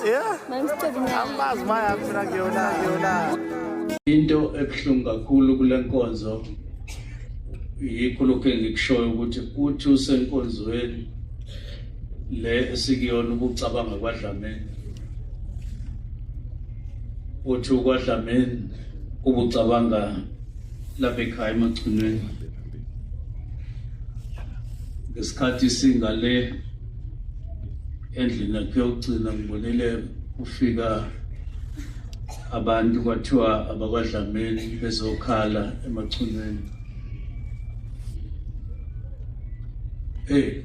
Yeah. Amazi maya mina ngiyona. Into ebuhlungu kakhulu kule nkonzo yikho lokho engikushoyo ukuthi uthi usenkonzweni le esikuyona ubucabanga kwaDlamini. Uthi kwaDlamini ubucabanga lapha ekhaya emagcinweni. Ngesikhathi singale endlini yakhe yokugcina ngibonile ufika abantu kwathiwa abakwaDlamini bezokhala emagcinweni.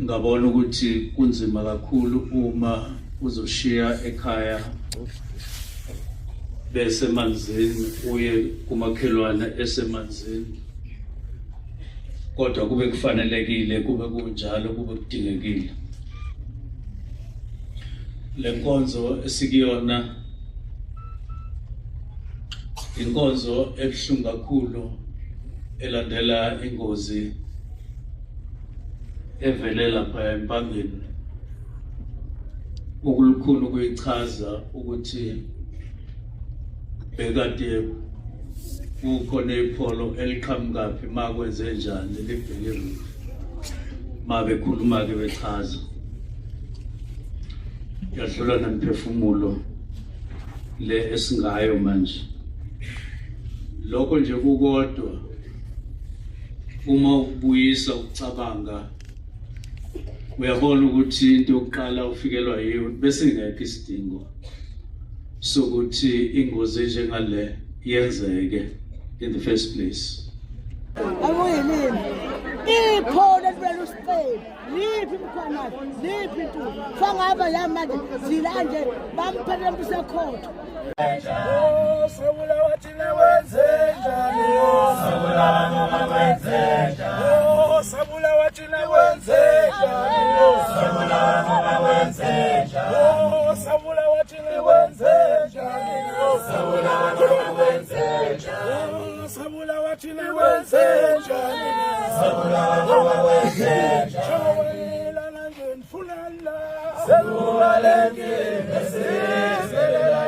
Ngabona ukuthi kunzima kakhulu uma uzoshiya ekhaya bese manzini uye kumakhelwane esemanzini. Kodwa kube kufanelekile kube kunjalo kube kudingekile. Le nkonzo esikuyona inkonzo ebuhlungu kakhulu elandela ingozi evele lapha eMpangeni. Ukulukhulu kuyichaza ukuthi bekade kukhona ipholo eliqhamukapi makwenze njani libheke mabekhuluma ke bechaza. Yadlula nomphefumulo le esingayo manje. Lokho nje kukodwa uma ubuyisa ukucabanga uyabona ukuthi into yokuqala ufikelwa yiyo bese ingekho isidingo sokuthi ingozi njengale yenzeke in the first place. Awuyini ipholo libela usiqhele liphi mkhwana liphi tu fangaba la manje zilanje bamphethe msekhotho. Sabula wathi wenze njani? Sabula noma wenze njani? Sabula wathi wenze njani? Sabula noma wenze njani? Sabula wathi wenze njani? Sabula noma wenze njani? Sabula wathi wenze njani? Sabula noma wenze njani? La nanje mfulala sabula lengi esizelela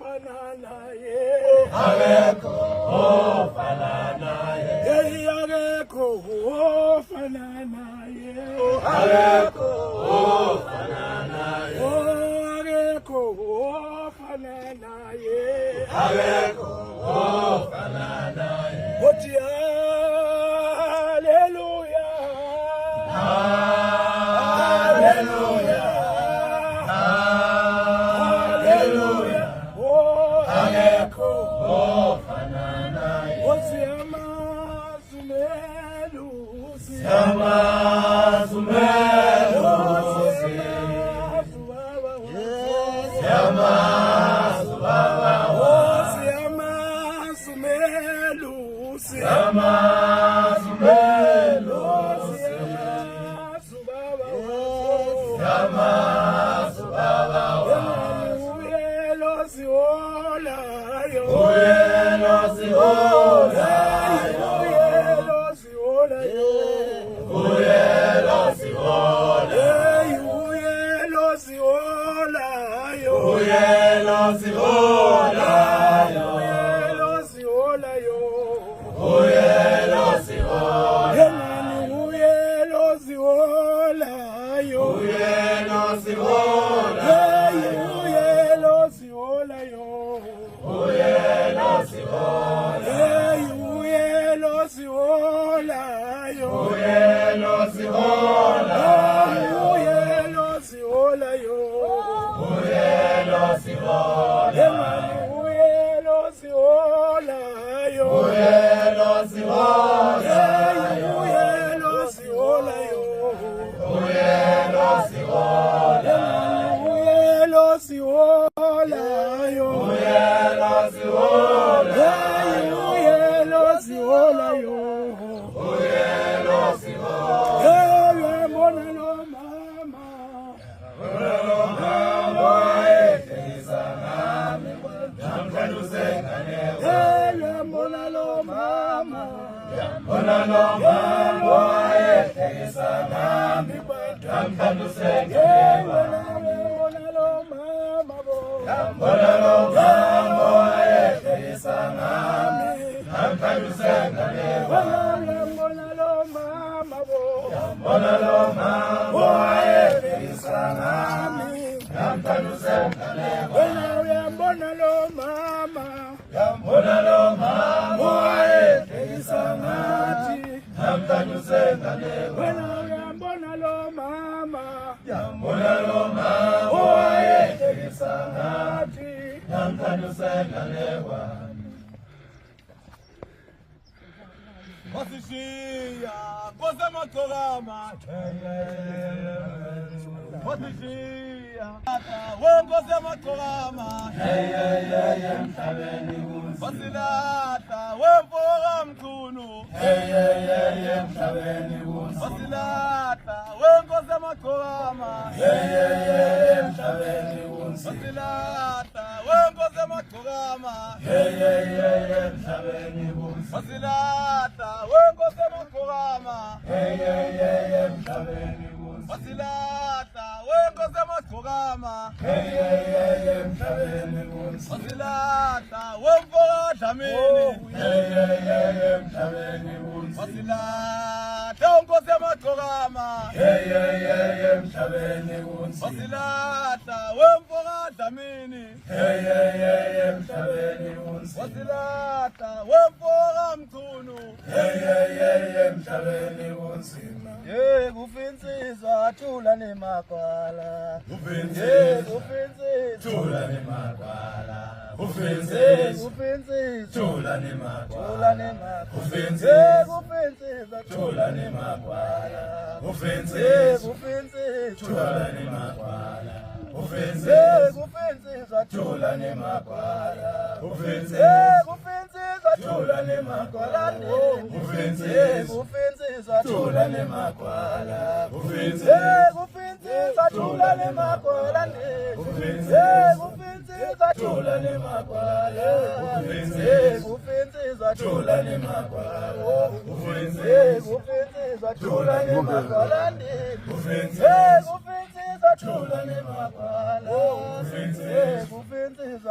ofana naye akekho ofana naye akekho ofana naye akekho ofana naye akekho ofana naye akekho ofana naye uthi haleluya haleluya haleluya oh akekho ofana naye osiyamazumelu siyamazumelu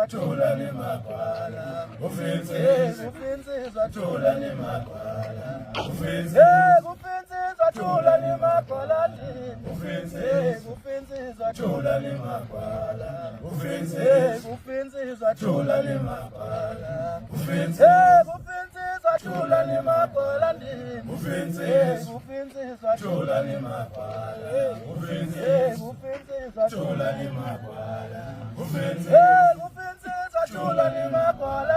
Thula ni makwala ufinsizwa thula ni makwala ufinsizwa thula ni makwala ufinsizwa thula ni makwala ufinsizwa thula ni makwala ufinsizwa thula ni makwala ufinsizwa thula ni makwala ufinsizwa thula ni makwala ufinsizwa thula ni makwala ufinsizwa thula ni makwala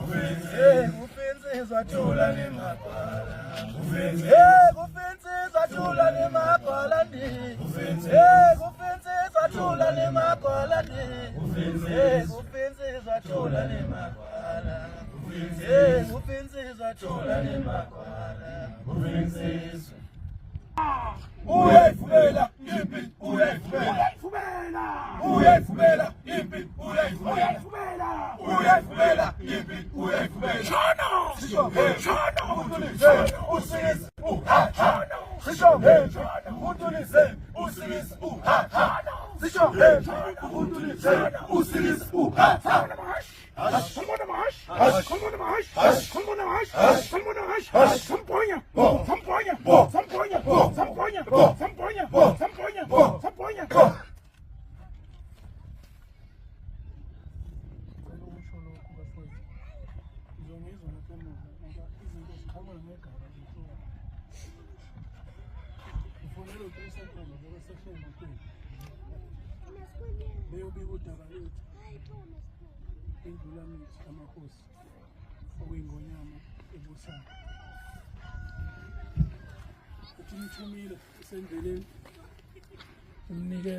ufinsizwa thula ni makwala ufinsizwa thula ni makwala ufinsizwa thula ni makwala ufinsizwa thula ni makwala ufinsizwa thula ni makwala ufinsizwa uyayivumela impi uyayivumela uyayivumela impi uyayivumela uyayivumela impi uyayivumela shona usisi sisho udulise usisi sisho udulise usisi Indlulamisi amakhosi okuyingonyama ebusana uthi ngithumile usendleleni umnike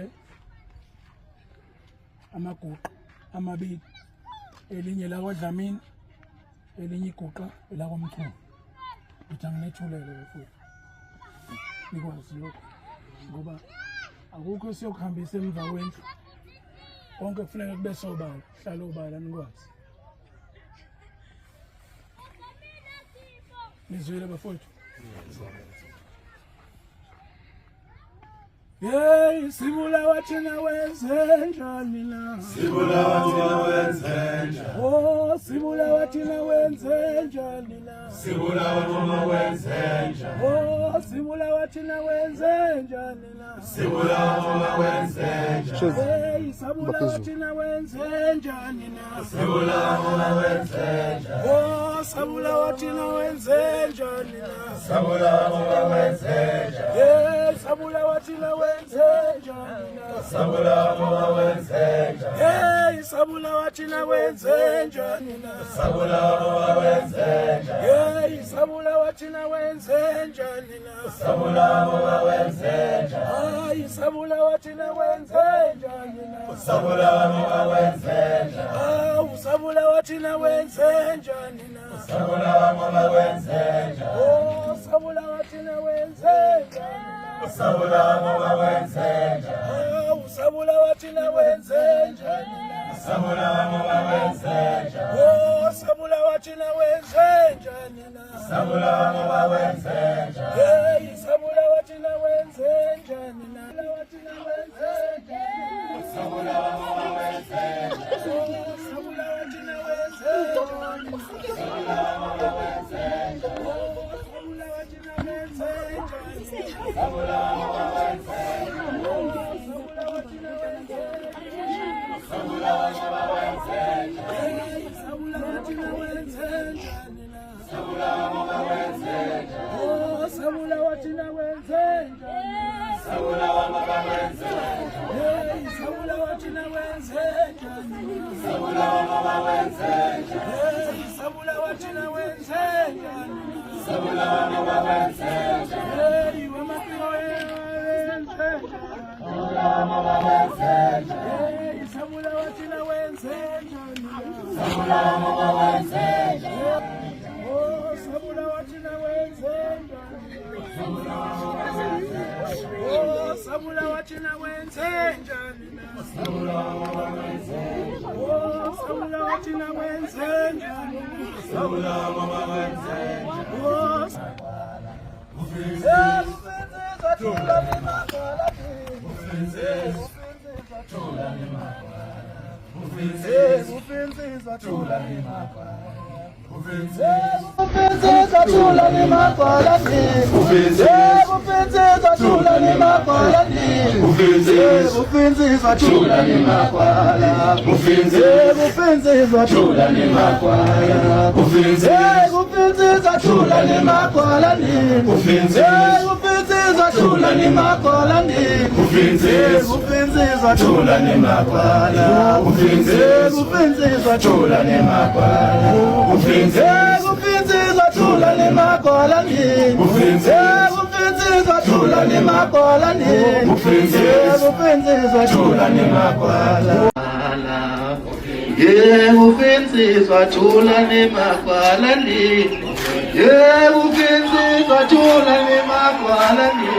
amaguqa amabili elinye lakwaDlamini elinye iguqa elakwamchunu uthi anginethulele futhi nikwazi lokho ngoba akukho siyokuhambisa emva kwendlu konke kufuneka kube sobala hlala obala nikwazi nizwile bafowethu Hey, Sibulawa thina wenze njani na Sibulawa thina wenze njani Oh, Sibulawa thina wenze njani na Sibulawa noma wenze njani Oh, Sibulawa thina wenze njani na Sibulawa noma wenze njani Hey, Sibulawa thina wenze njani na Sibulawa noma wenze njani Oh, Sibulawa thina wenze njani na Sibulawa noma wenze njani Hey, Sibulawa thina wenze njani na Sibulawa noma wenze njani Hey, Sibulawa thina wenze njani na Sibulawa noma wenze njani Hey, Sibulawa thina wenze njani na Sibulawa noma wenze njani Ay, Sibulawa thina wenze njani na Sibulawa noma wenze njani Aw, Sibulawa thina wenze njani na Sibulawa noma wenze njani Oh, Sibulawa thina wenze njani na Sibulawa noma wenze njani Aw, Sibulawa thina wenze njani na Sibulawa noma wenze njani Oh, Sibulawa thina wenze njani na Sibulawa noma wenze njani Hey, Sibulawa thina wenze njani na Sibulawa thina wenze njani na Sibulawa noma wenze njani Oh, Sibulawa thina wenze njani na Sibulawa noma wenze njani Oh, Sibulawa thina wenze njani na Sibulawa noma wenze njani Oh, Sibulawa thina wenze njani Sibulawa noma wenze njani Hey, Sibulawa thina wenze njani na Sibulawa noma wenze njani Oh, Sibulawa thina wenze njani na Sibulawa noma wenze njani Hey, Sibulawa thina wenze njani na Sibulawa noma wenze njani Hey, Sibulawa thina wenze njani na Sibulawa noma wenze njani Hey, wamapiko wenze njani Sibulawa noma wenze njani Hey, Sibulawa thina wenze njani na Sibulawa noma wenze njani Oh, Sibulawa thina wenze njani Oh, Sibulawa thina wenze njani na Sibulawa noma wenze njani Oh, Sibulawa thina wenze njani na Sibulawa noma wenze njani Oh, Ufinsizwa thula ni makwala ufinsizwa Tula ni makwala. Upenzi tula ni makwala ni. Upenzi tula ni makwala ni. Upenzi tula ni makwala. Upenzi tula ni makwala. Upenzi tula ni makwala ni. Upenzi tula ni makwala ni. Upenzi tula ni makwala. Upenzi tula ni makwala. Upenzi tula ni makwala ni. Upenzi tula ni makwala ni. Upenzi tula ni makwala. Yeah, upenzi tula ni makwala ni. Yeah, upenzi tula ni makwala ni.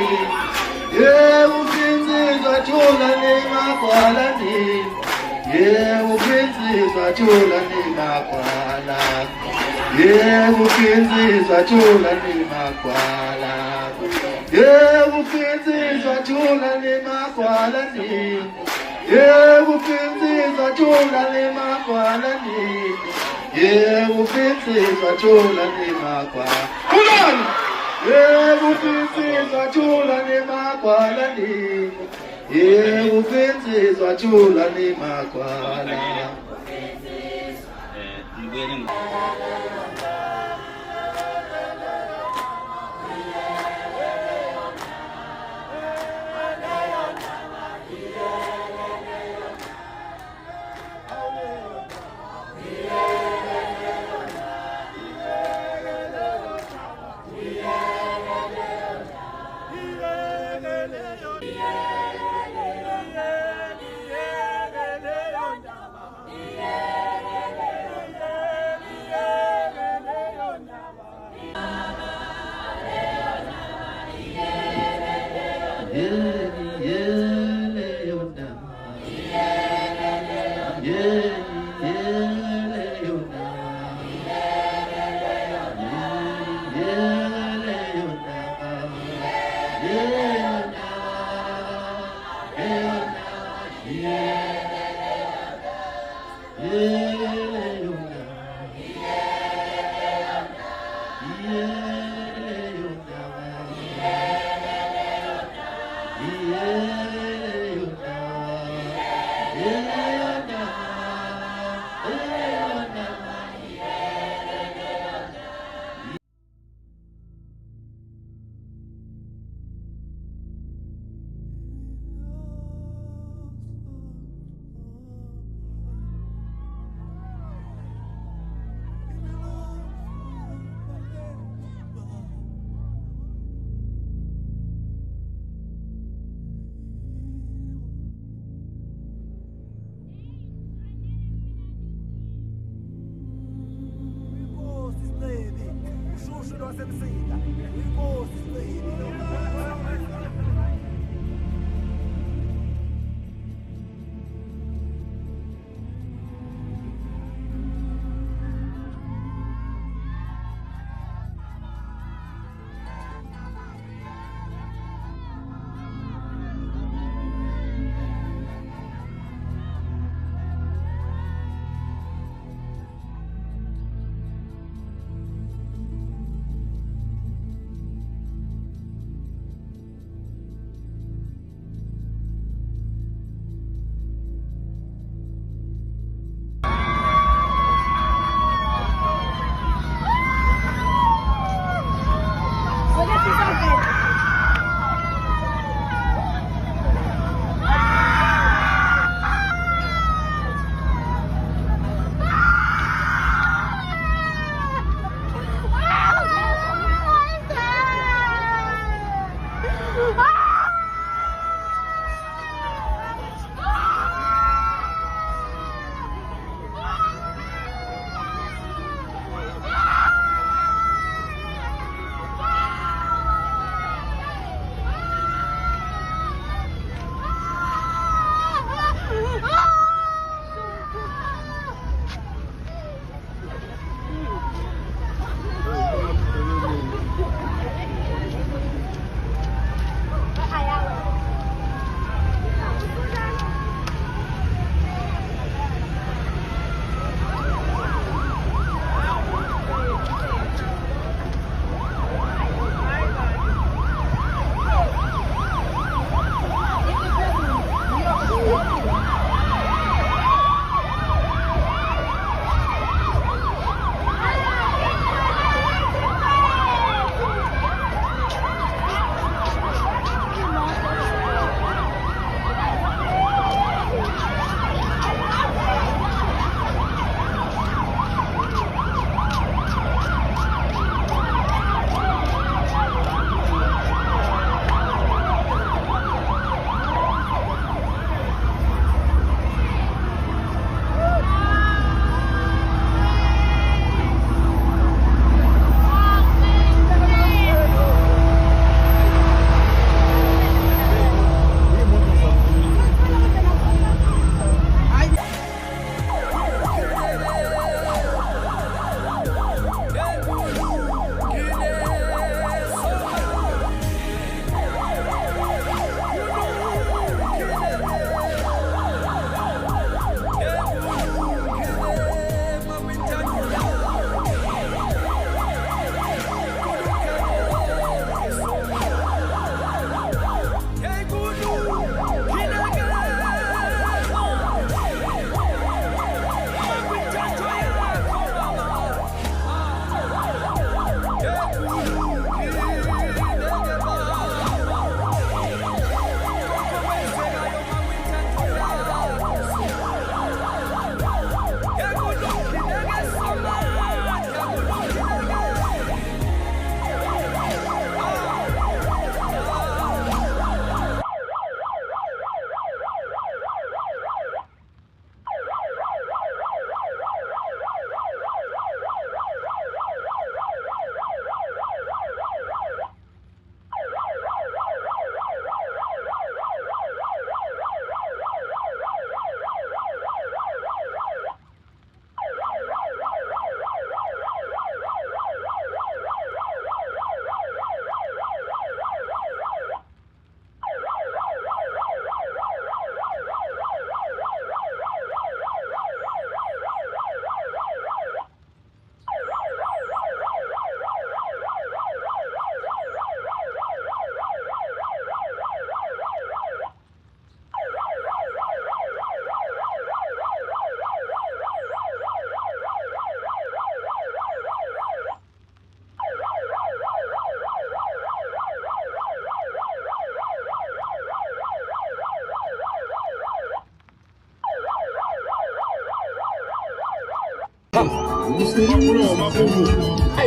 Yeah, upenzi tula ni makwala ni. Yeah, upenzi tula ni makwala. Yeah, upenzi tula ni makwala. Yeah, upenzi tula ni makwala ni. Yeah, upenzi tula ni makwala ni. Yeah, upenzi tula ni makwala. Yeah, upenzi tula ni makwala ni. Yeah, upenzi tula ni makwala.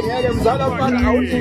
Ngeke mzala mfana awuthi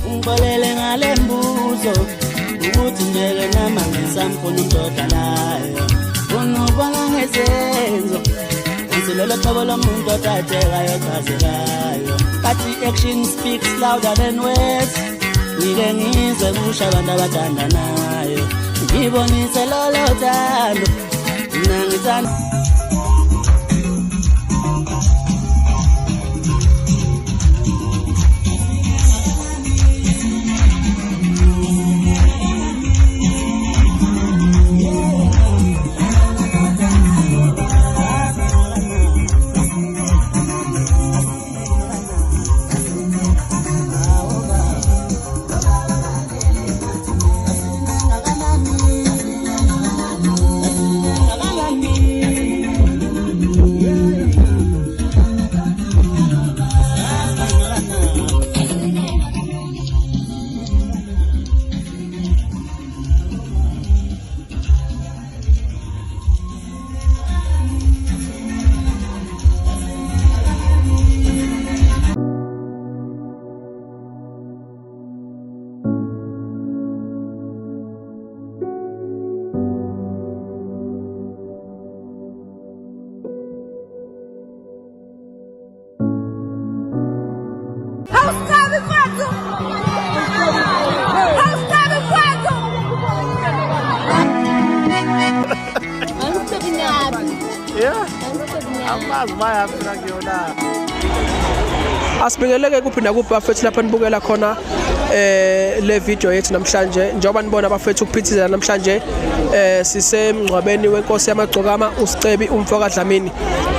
Ngibonele ngale mbuzo ukuthi ngeke nama ngisamfuna umdodalayo unubona ngesenzo ngisilelo hlobo lomuntu otatekayo chazekayo but action speaks louder than words ngike ngizwe kusho abantu abathandanayo ngibonise lolo thando mina ngithanda angazi bayafika kuyona. Asibingeleke kuphi nakuphi bafethu lapha nibukela khona le video yethu namhlanje njengoba nibona bafethu ukuphithizela namhlanje sisemngcwabeni wenkosi yamagcokama uSicebi umfoka Dlamini.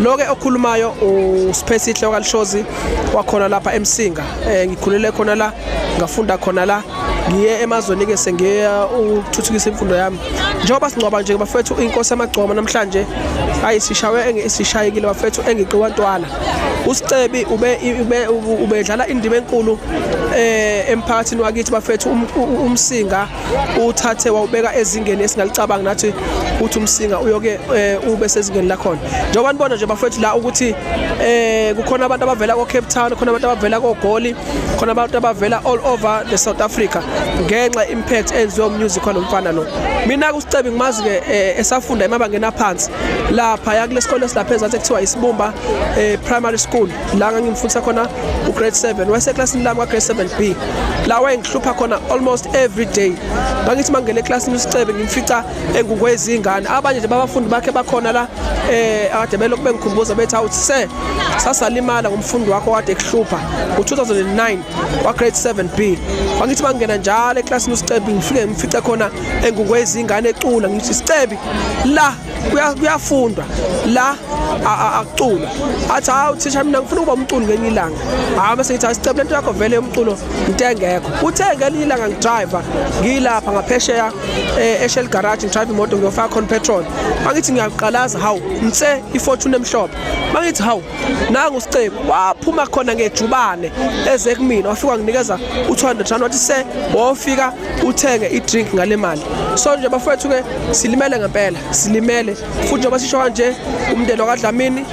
Lo ke okhulumayo uSiphethihle kaLishozi wakhona lapha eMsinga. Ngikhulele khona la ngafunda khona la ngiye emazweni ke sengiya ukuthuthukisa imfundo yami. Njengoba singcwaba nje bafethu inkosi yamagcokama namhlanje sishayekile bafethu engiqiwa Ntwala. uSicebi ubedlala indima enkulu emphakathini wakithi bafethu umsinga uthathe wawubeka ezingeni esingalicabanga nathi uthi umsinga uyoke ube sezingeni la khona. Njengoba nibona nje bafethu la ukuthi kukhona abantu abavela ko-Cape Town, khona abantu abavela ko-Goli, khona abantu abavela all over the South Africa ngenxa impact enziwe music kwalomfana lo. Mina uSicebi ngimazi ke esafunda emabangeni aphansi lapha yakulesikole esilapha ezathe kuthiwa iSibumba primary school la ngangimfundisa khona ugrade 7 waseklasini lami ka grade 7B la wayengihlupha khona almost every day. Bangithi mangele eclassini uSicebi ngimfica engukwezingane abanye nje babafundi bakhe bakhona la ade belokhu bengikhumbuza bethi awuthi se sasalimala ngumfundi wakho kade ekuhlupha ngo2009 wa grade 7B. Bangithi mangena njalo eclassini uSicebi ngifike ngimfica khona engukwezingane ecula ngithi Sicebi la kuyafundwa la akucula athi hawu thisha mina ngifuna ukuba umculi ngenye ilanga. Bese ngithi Sicebi lento yakho vele umculo into engekho uthenga ilanga ngidriver ngilapha ngaphesheya eShell garage ngidrive imoto ngiyofaka khona petrol. Bangithi ngiyaqalaza hawu mtse ifortune emhlophe. Bangithi hawu nanga uSicebi waphuma khona ngejubane eze kumina wafika nginikeza u200 rand wathi se wofika uthenge idrink ngale mali. So nje bafethu ke silimele ngempela silimele futhi njengoba sisho kanje umndeni kaDlamini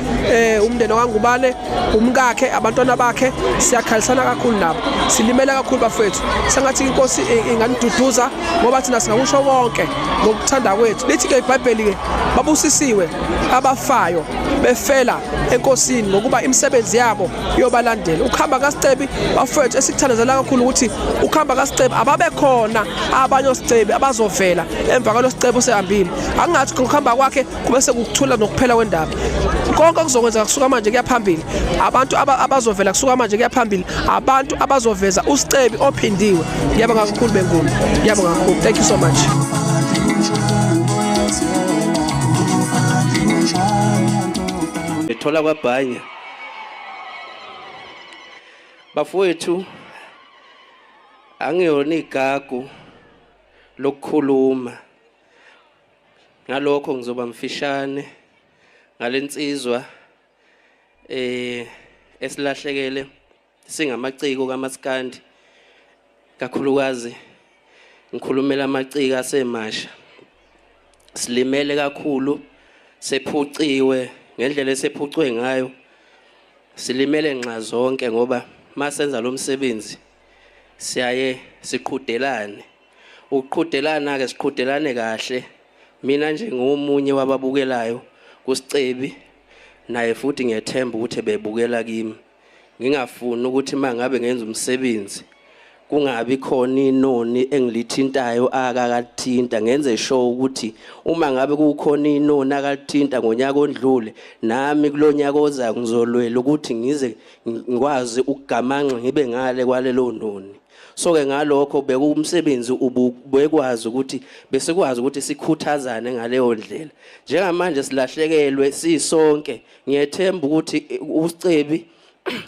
umndeni kaNgubane umkakhe abantwana bakhe siyakhalisana kakhulu nabo silimele kakhulu bafethu. Sengathi inkosi inganiduduza ngoba thina singakusho wonke ngokuthanda kwethu. Lithi ke iBhayibheli ke babusisiwe abafayo befela enkosini ngokuba imisebenzi yabo yobalandela. Ukuhamba kaSicebi bafethu esikuthandazela kakhulu ukuthi ukuhamba kaSicebi ababe khona abanye oSicebi abazovela emva kwalo Sicebi osehambile. Angathi ukuhamba kwakhe kube sekukuthula nokuphela kwendaba. Konke kuzokwenzeka kusuka manje kuyaphambili. Abantu abazovela kusuka manje kuyaphambili. Abantu abazoveza uSicebi ophindiwe. Ngiyabonga kakhulu benkulu. Ngiyabonga kakhulu. Thank you so much. Ethola kwaBhanya bafowethu angiyona igagu lokukhuluma ngalokho ngizoba mfishane ngalensizwa esilahlekele singamaciko kaMaskandi kakhulukazi ngikhulumela amaciko asemasha silimele kakhulu sephuciwe ngendlela esephucwe ngayo silimele nxa zonke ngoba masenza lo msebenzi siyaye siqhudelane ukuqhudelana ke siqhudelane kahle mina nje ngomunye wababukelayo kuSicebi naye futhi ngiyethemba ukuthi bebukela kimi ngingafuni ukuthi mangabe ngenza umsebenzi kungabi khona inoni engilithintayo akakathinta ngenze sure ukuthi uma ngabe kukhona inoni akathinta ngonyaka ondlule nami kulonyaka ozayo ngizolwela ukuthi ngize ngikwazi ukugamanxa ngibe ngale kwalelo noni. So ke ngalokho bekumsebenzi ubekwazi ukuthi bese kwazi ukuthi sikhuthazane ngaleyo ndlela. Njengamanje silahlekelwe sisonke ngiyethemba ukuthi uSicebi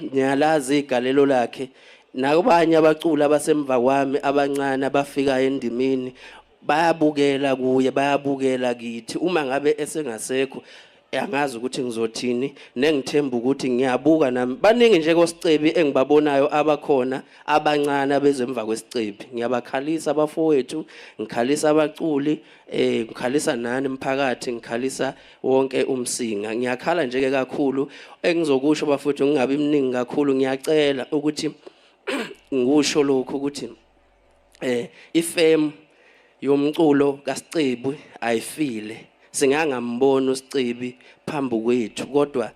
ngiyalazi igalelo lakhe nakubanye abaculi abasemva kwami abancane abafika endimini bayabukela kuye bayabukela kithi uma ngabe esengasekho angazi ukuthi ngizothini nengithemba ukuthi ngiyabuka nami baningi nje koSicebi engibabonayo abakhona abancane abezemva kweSicebi. Ngiyabakhalisa abafowethu ngikhalisa abaculi ngikhalisa nani umphakathi ngikhalisa wonke umsinga. Ngiyakhala nje ke kakhulu engizokusho bafowethu ngingabi mningi kakhulu ngiyacela ukuthi ngisho lokho ukuthi ifem yomculo kaSicebi ayifile singangambona uSicebi phambi kwethu kodwa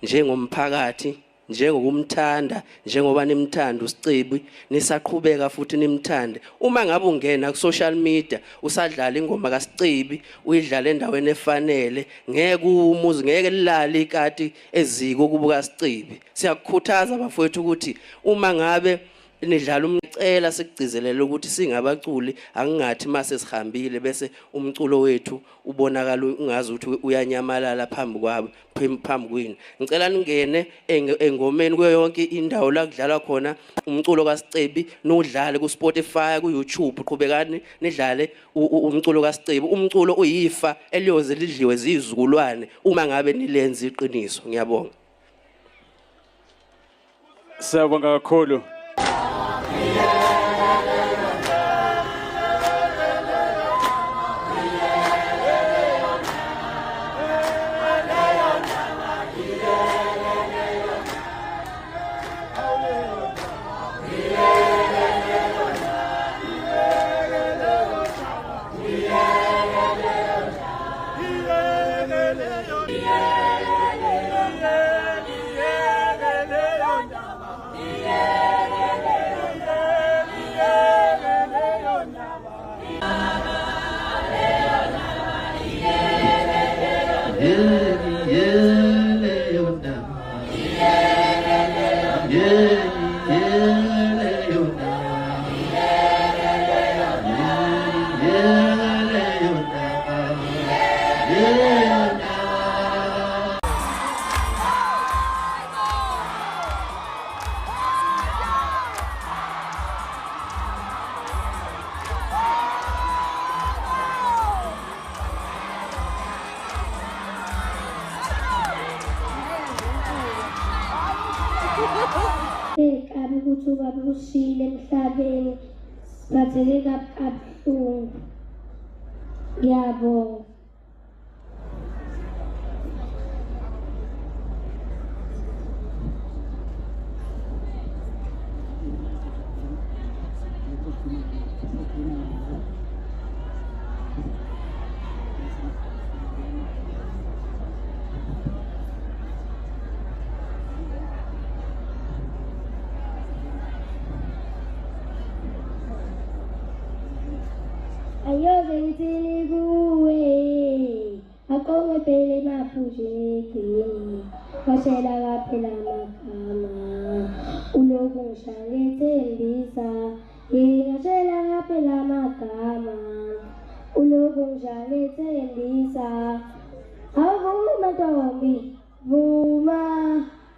njengomphakathi njengokumthanda njengoba nimthanda uSicebi nisaqhubeka futhi nimthande. Uma ngabe ungena ku social media usadlala ingoma kaSicebi uyidlala endaweni efanele ngeke umuzi ngeke lilale ikati eziko kubuka Sicebi. Siyakukhuthaza bafowethu ukuthi uma ngabe nidlala umcela sikugcizelela ukuthi singabaculi angingathi mase sihambile bese umculo wethu ubonakala ungazi ukuthi uyanyamalala phambi kwini. Ngicela ningene engomeni kuyo yonke indawo la kudlalwa khona umculo kaSicebi nodlale ku Spotify ku YouTube qhubekani nidlale umculo kaSicebi. Umculo uyifa eliyoze lidliwe zizukulwane uma ngabe nilenza iqiniso. Ngiyabonga. Siyabonga kakhulu. Kabi ukuthi ubabe ushile emhlabeni siphatheke kabuhlungu. Ngiyabonga. Ayoze ngithini kuwe akonge phela emaphuzweni washela kaphela amagama uloku ngishangethembisa ngashela kaphela amagama uloku ngishangethembisa avuma Ntombi vuma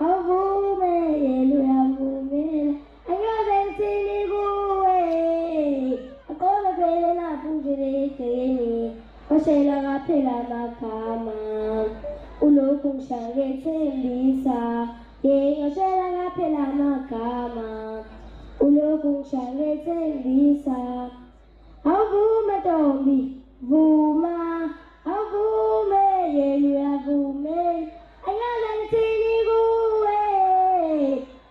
avume yena uyavumela ayoze ngithini kuwe akonge phela emaphuzweni washela kaphela amagama uloku ngishangethembisa ngashela kaphela amagama uloku ngishangethembisa avume Ntombi vuma avume yena uyavumela ayoze ngithini kuwe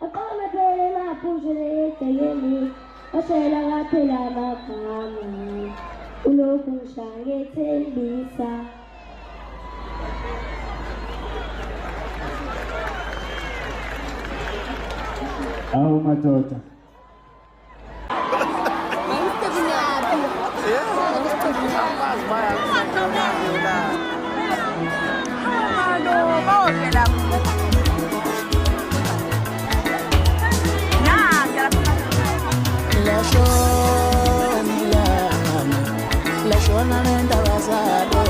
akonge phela emaphuzweni washela kaphela amagama uloku ngishangethembisa. Awu madoda. Lashona nendaba zabo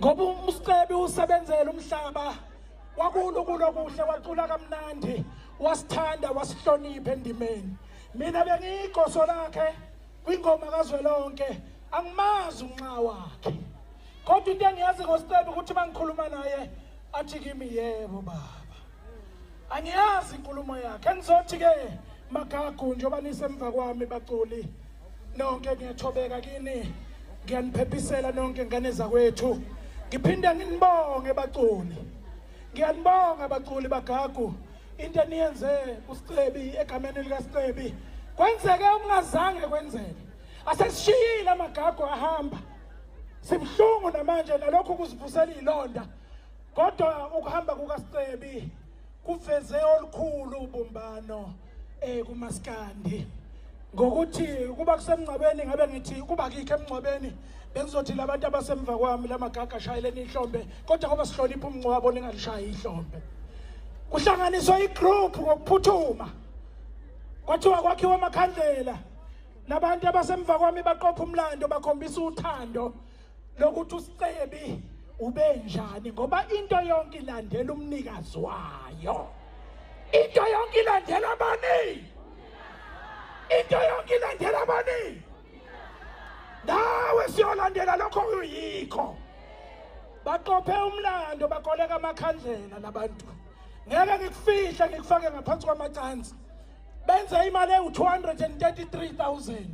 Ngoba uSicebi usebenzela umhlaba wakulo kuhle wacula kamnandi wasithanda wasihlonipha endimeni. Mina bengiyigoso lakhe kwingoma kaZwelonke angimazi unxa wakhe. Kodwa into engiyazi ngoSicebi ukuthi mangikhuluma naye athi kimi yebo baba. Angiyazi inkulumo yakhe. Engizothi ke Magagu njengoba nisemva kwami baculi nonke ngiyathobeka kini. Ngiyaniphepisela nonke ngane zakwethu. Ngiphinda nginibonge baculi. Ngiyanibonga baculi Magagu. Into eniyenze uSicebi egameni lika Sicebi kwenzeke ungazange kwenzeke. Asesishiyile Magagu ahamba. Sibhlungu namanje nalokho kuzivusela ilonda. Kodwa ukuhamba kukaSicebi kuveze olukhulu ubumbano kuMaskandi. Ngokuthi kuba kusemncwabeni ngabe ngithi kuba kikho emncwabeni bengizothi labantu abasemva kwami laMagagu ashayeleni ihlombe kodwa ngoba sihlonipha umncwabo ningalishaya ihlombe. Kuhlanganiswa igroup ngokuphuthuma. Kwathiwa kwakhiwa amakhandlela. Nabantu abasemva kwami baqopha umlando bakhombisa uthando lokuthi uSicebi ube njani ngoba into yonke ilandela umnikazi wayo. Into yonke ilandela bani? Into yonke ilandela bani? Nawe siyolandela lokho uyikho. Baqophe umlando bakoleka amakhandlela nabantu. Ngeke ngikufihla ngikufake ngaphansi kwamacansi. Benze imali ewu233,000.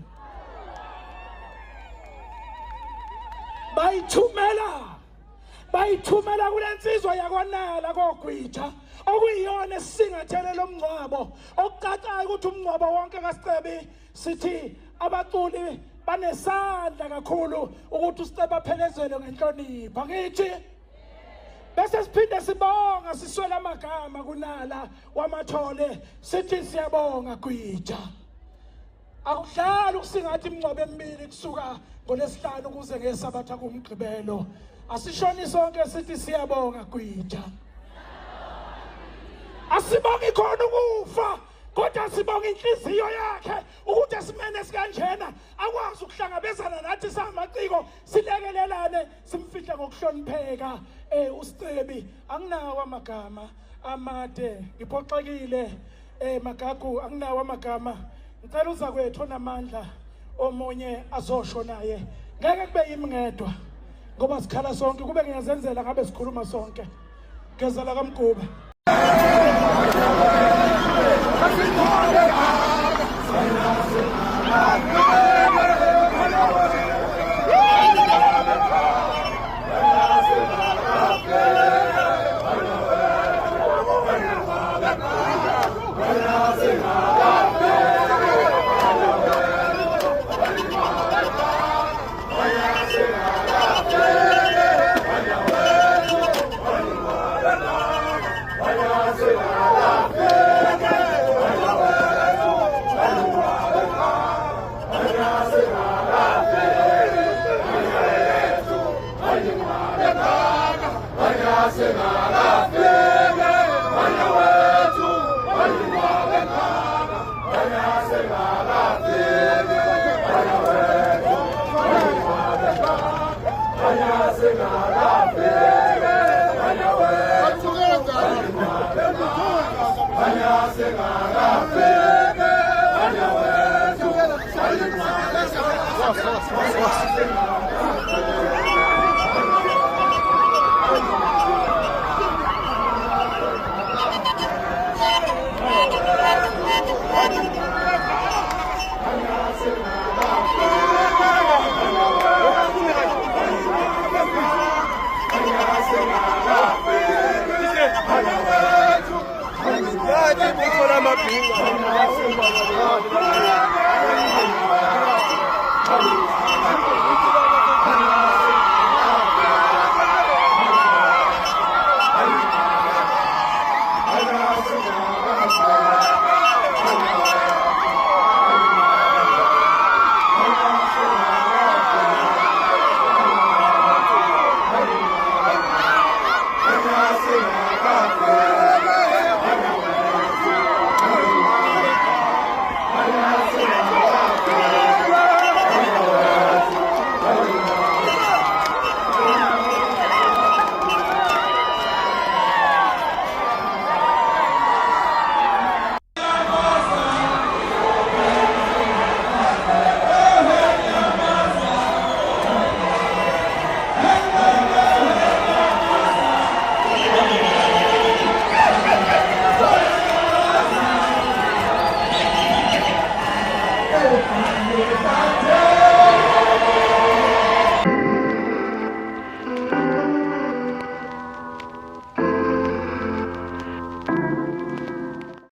Bayithumela kulensizwa yakwanala koGwija okuyiyona esingathele lomncwabo okucacayo ukuthi umncwabo wonke kaSicebi sithi abaculi banesandla kakhulu ukuthi uSicebi aphelezele ngenhlonipho ngithi bese siphinde sibonga siswela amagama kunala wamathole sithi siyabonga Gwija. Akudlali ukusingathi imncwabo emibili kusuka ngoLesihlanu kuze ngeSabatha kumgqibelo. Asishoni sonke sithi siyabonga Gwija. Asibongi khona ukufa kodwa sibonga inhliziyo yakhe ukuthi esimene sikanjena akwazi ukuhlangabezana nathi samaciko silekelelane simfihle ngokuhlonipheka. uSicebi anginawo amagama amade ngiphoxekile. Magagu anginawo amagama. Ngicela uzakwethu onamandla omunye azosho naye ngeke kube yimi ngedwa ngoba sikhala sonke kube ngiyazenzela ngabe sikhuluma sonke. Gezela kaMgube. Thank you. Thank you.